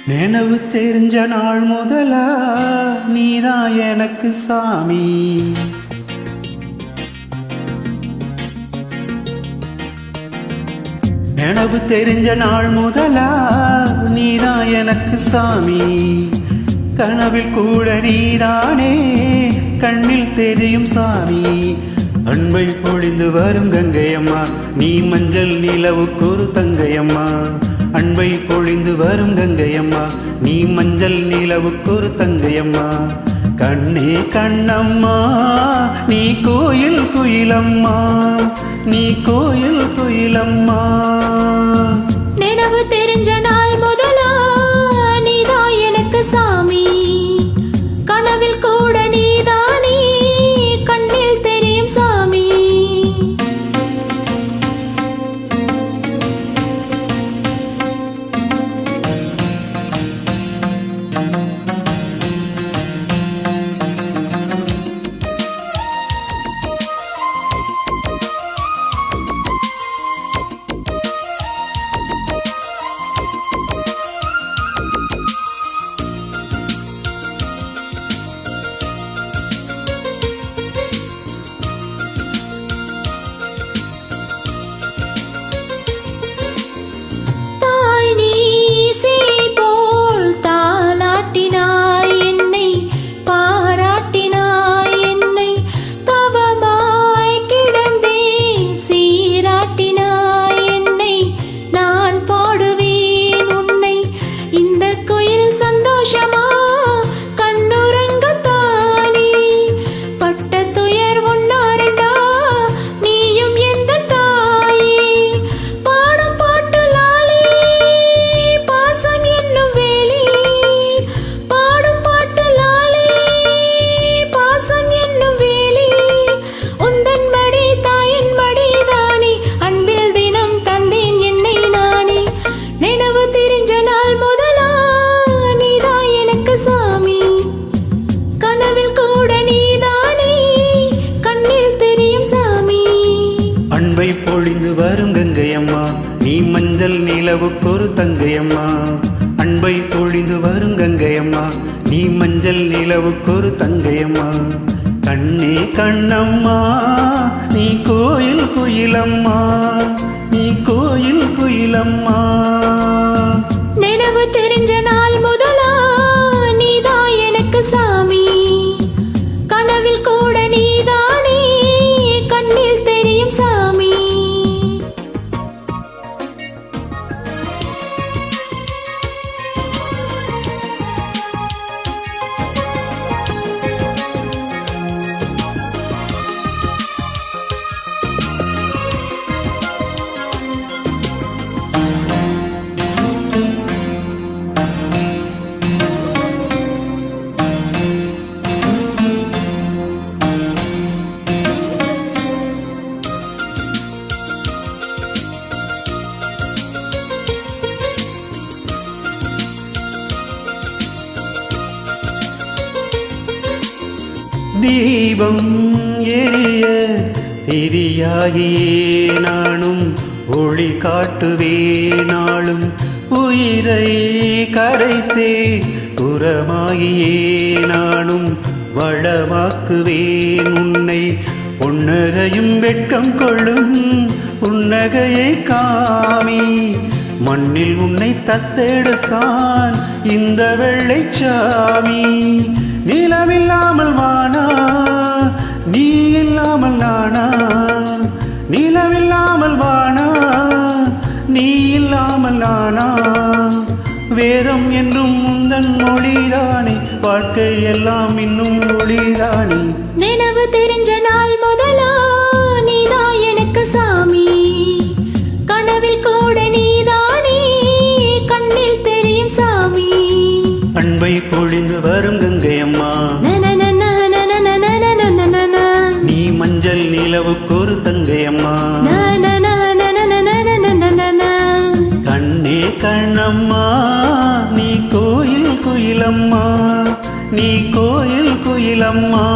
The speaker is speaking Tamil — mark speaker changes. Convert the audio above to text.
Speaker 1: நினைவு தெரிஞ்ச நாள் முதலா நீதான் எனக்கு சாமி. நினைவு தெரிஞ்ச நாள் முதலா நீதான் எனக்கு சாமி. கனவில் கூட நீதானே கண்ணில் தெரியும் சாமி. அன்பை பொழிந்து வரும் கங்கையம்மா, நீ மஞ்சள் நிலவுக்கு ஒரு தங்கையம்மா. அன்பை பொழிந்து வரும் கங்கையம்மா, நீ மஞ்சள் நிலவுக்கு ஒரு தங்கையம்மா. கண்ணே கண்ணம்மா, நீ கோயில் குயிலம்மா, நீ கோயில் குயிலம்மா.
Speaker 2: நினைவு தெரிஞ்ச நாள் முதலா நீதான் எனக்கு சாமி. கனவில் கூட நீதானே கண்ணில் தெரியும் சாமி.
Speaker 1: அன்பை பொழிந்து வரும் கங்கையம்மா, நீ மஞ்சள் நிலவுக்கு ஒரு தங்கையம்மா. அன்பை பொழிந்து வரும் கங்கையம்மா, நீ மஞ்சள் நிலவுக்கு ஒரு தங்கையம்மா. கண்ணே கண்ணம்மா, நீ கோயில் குயிலம்மா, நீ கோயில் குயிலம்மா.
Speaker 2: நினைவு தெரிஞ்ச நாள் முதலா நீதான் எனக்கு சாமி. கனவில் கூட நீதானே கண்ணில் தெரியும் சாமி.
Speaker 1: தீபம் எரிய திரியாகியே நானும் ஒளி காட்டுவேனாலும். உயிரை கரைத்தே புறமாகியே நானும் வளமாக்குவேன் உன்னை. புன்னகையும் வெட்கம் கொள்ளும் புன்னகையை காமி. மண்ணில் உன்னை தத்தெடுத்தான் இந்த வெள்ளைச்சாமி. நிலவில்லாமல் வானா, நீ இல்லாமல் நானா. நிலவில்லாமல் வானா, நீ இல்லாமல் நானா. வேதம் என்றும் முந்தன் மொழிதானே, வாழ்க்கை எல்லாம் இன்னும் ஒளிதானே.
Speaker 2: நினைவு தெரிஞ்ச நாள் முதலா நீதான் எனக்கு சாமி. கனவில் கூட நீதானே கண்ணில் தெரியும் சாமி.
Speaker 1: அன்பை பொழிந்து வரும் கங்கையம்மா, நீ மஞ்சள் நிலவுக்கு ஒரு தங்கையம்மா. கண்ணே கண்ணம்மா, நீ கோயில் குயிலம்மா, நீ கோயில் குயிலம்மா.